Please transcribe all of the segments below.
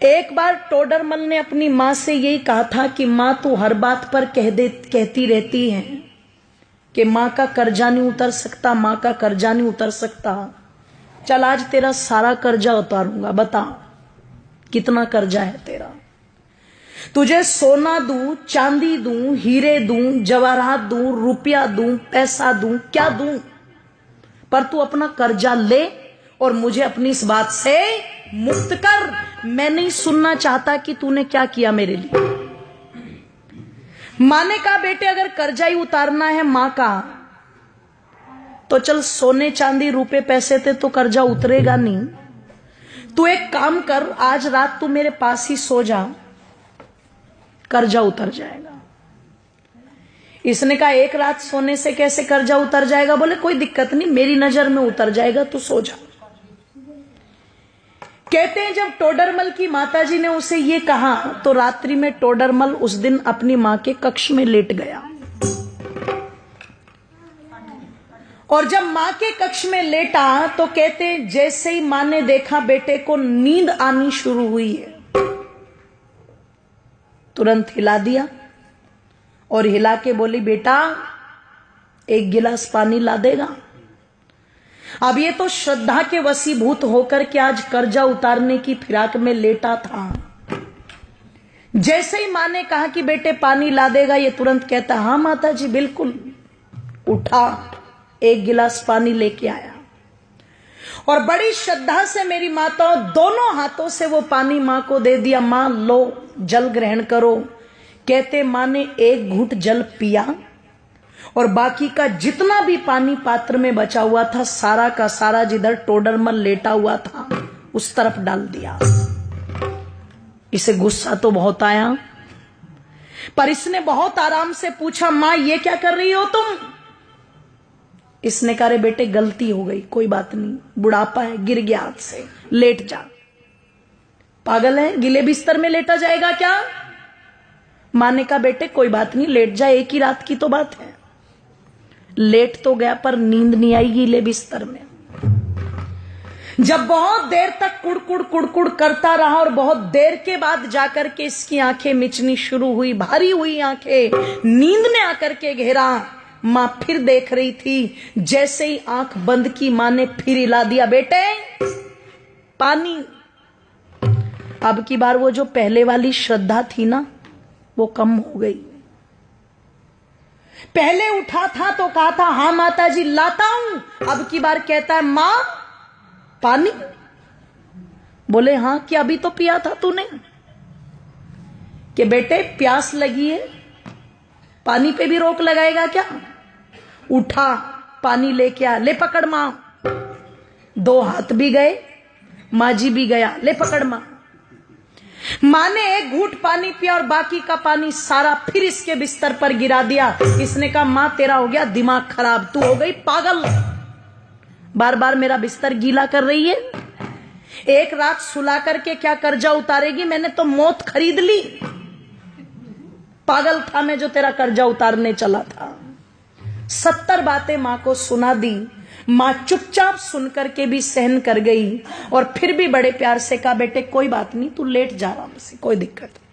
एक बार टोडरमल ने अपनी माँ से यही कहा था कि माँ तू हर बात पर कहती रहती है कि माँ का कर्जा नहीं उतर सकता, माँ का कर्जा नहीं उतर सकता। चल आज तेरा सारा कर्जा उतारूंगा, बता कितना कर्जा है तेरा। तुझे सोना दूं, चांदी दूं, हीरे दूं, जवाहरात दूं, रुपया दूं, पैसा दूं, क्या दूं, पर तू अपना कर्जा ले और मुझे अपनी इस बात से मुक्त कर। मैं नहीं सुनना चाहता कि तूने क्या किया मेरे लिए। मां ने कहा बेटे अगर कर्जा ही उतारना है मां का तो चल सोने चांदी रुपए पैसे थे तो कर्जा उतरेगा नहीं। तू एक काम कर, आज रात तू मेरे पास ही सो जा, कर्जा उतर जाएगा। इसने कहा एक रात सोने से कैसे कर्जा उतर जाएगा? बोले कोई दिक्कत नहीं, मेरी नजर में उतर जाएगा, तू सो जा। कहते हैं जब टोडरमल की माताजी ने उसे ये कहा तो रात्रि में टोडरमल उस दिन अपनी मां के कक्ष में लेट गया। और जब मां के कक्ष में लेटा तो कहते हैं जैसे ही मां ने देखा बेटे को नींद आनी शुरू हुई है, तुरंत हिला दिया और हिला के बोली बेटा एक गिलास पानी ला देगा। अब ये तो श्रद्धा के वशीभूत होकर के आज कर्जा उतारने की फिराक में लेटा था। जैसे ही मां ने कहा कि बेटे पानी ला देगा, ये तुरंत कहता हाँ माता जी बिल्कुल। उठा, एक गिलास पानी लेके आया और बड़ी श्रद्धा से मेरी माताओं दोनों हाथों से वो पानी मां को दे दिया। मां लो जल ग्रहण करो। कहते मां ने एक घूंट जल पिया और बाकी का जितना भी पानी पात्र में बचा हुआ था सारा का सारा जिधर टोडरमल लेटा हुआ था उस तरफ डाल दिया। इसे गुस्सा तो बहुत आया, पर इसने बहुत आराम से पूछा मां ये क्या कर रही हो तुम? इसने कहा रे बेटे गलती हो गई, कोई बात नहीं, बुढ़ापा है, गिर गया हाथ से, लेट जा। पागल है, गिले बिस्तर में लेटा जाएगा क्या? मां ने कहा बेटे कोई बात नहीं, लेट जा, एक ही रात की तो बात है। लेट तो गया पर नींद नहीं आई गीले बिस्तर में। जब बहुत देर तक कुड़कुड़ कुड़कुड़ करता रहा और बहुत देर के बाद जाकर के इसकी आंखें मिचनी शुरू हुई, भारी हुई आंखें, नींद ने आकर के घेरा। मां फिर देख रही थी, जैसे ही आंख बंद की मां ने फिर हिला दिया बेटे पानी। अब की बार वो जो पहले वाली श्रद्धा थी ना वो कम हो गई। पहले उठा था तो कहा था हाँ माता जी लाता हूं, अब की बार कहता है मां पानी। बोले हाँ क्या अभी तो पिया था तूने? कि बेटे प्यास लगी है, पानी पे भी रोक लगाएगा क्या? उठा पानी लेके आ, ले पकड़ मां। दो हाथ भी गए, मां जी भी गया, ले पकड़ मां। मां ने एक घूंट पानी पिया और बाकी का पानी सारा फिर इसके बिस्तर पर गिरा दिया। इसने कहा मां तेरा हो गया दिमाग खराब, तू हो गई पागल, बार बार मेरा बिस्तर गीला कर रही है। एक रात सुला करके क्या कर्जा उतारेगी? मैंने तो मौत खरीद ली। पागल था मैं जो तेरा कर्जा उतारने चला था। 70 बातें मां को सुना दी। मां चुपचाप सुनकर के भी सहन कर गई और फिर भी बड़े प्यार से कहा बेटे कोई बात नहीं, तू लेट जा आराम से, कोई दिक्कत नहीं।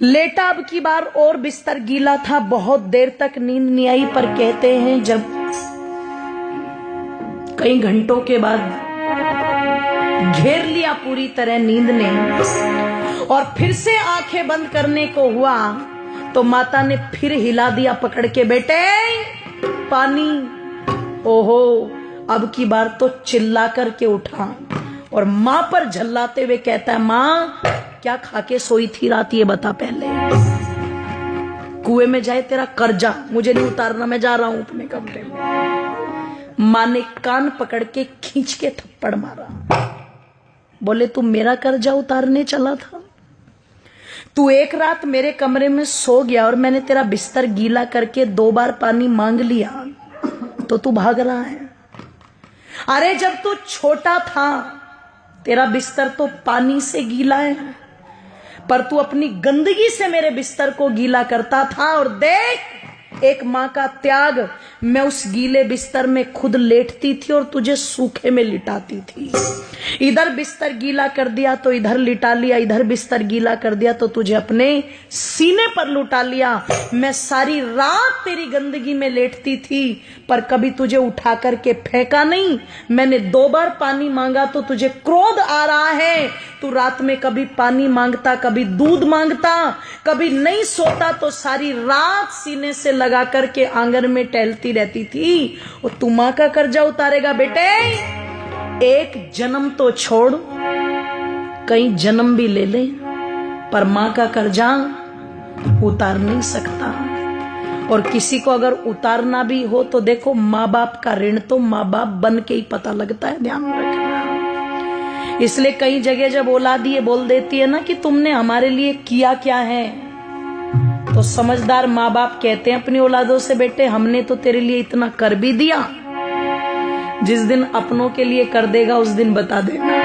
लेटा, अब की बार और बिस्तर गीला था, बहुत देर तक नींद नहीं आई। पर कहते हैं जब कई घंटों के बाद घेर लिया पूरी तरह नींद ने और फिर से आंखें बंद करने को हुआ तो माता ने फिर हिला दिया पकड़ के, बेटे पानी। ओहो, अब की बार तो चिल्ला करके उठा और मां पर झल्लाते हुए कहता है मां क्या खा के सोई थी रात ये बता पहले। कुएं में जाए तेरा कर्जा, मुझे नहीं उतारना, मैं जा रहा हूं अपने कमरे में। मां ने कान पकड़ के खींच के थप्पड़ मारा। बोले तू मेरा कर्जा उतारने चला था? तू एक रात मेरे कमरे में सो गया और मैंने तेरा बिस्तर गीला करके 2 बार पानी मांग लिया तो तू भाग रहा है। अरे जब तू छोटा था तेरा बिस्तर तो पानी से गीला है, पर तू अपनी गंदगी से मेरे बिस्तर को गीला करता था। और देख एक माँ का त्याग, मैं उस गीले बिस्तर में खुद लेटती थी और तुझे सूखे में लिटाती थी। इधर बिस्तर गीला कर दिया तो इधर लिटा लिया, इधर बिस्तर गीला कर दिया तो तुझे अपने सीने पर लुटा लिया। मैं सारी रात तेरी गंदगी में लेटती थी पर कभी तुझे उठा करके फेंका नहीं। मैंने 2 बार पानी मांगा तो तुझे क्रोध आ रहा है। तू रात में कभी पानी मांगता, कभी दूध मांगता, कभी नहीं सोता तो सारी रात सीने से लगा करके आंगन में टहलती रहती थी। और तू मां का कर्जा उतारेगा बेटे? एक जन्म तो छोड़, कई जन्म भी ले ले, पर मां का कर्जा उतार नहीं सकता। और किसी को अगर उतारना भी हो तो देखो, माँ बाप का ऋण तो माँ बाप बन के ही पता लगता है, ध्यान रखना। इसलिए कई जगह जब औलाद ये बोल देती है ना कि तुमने हमारे लिए किया क्या है, तो समझदार माँ बाप कहते हैं अपनी औलादों से, बेटे हमने तो तेरे लिए इतना कर भी दिया, जिस दिन अपनों के लिए कर देगा उस दिन बता देना।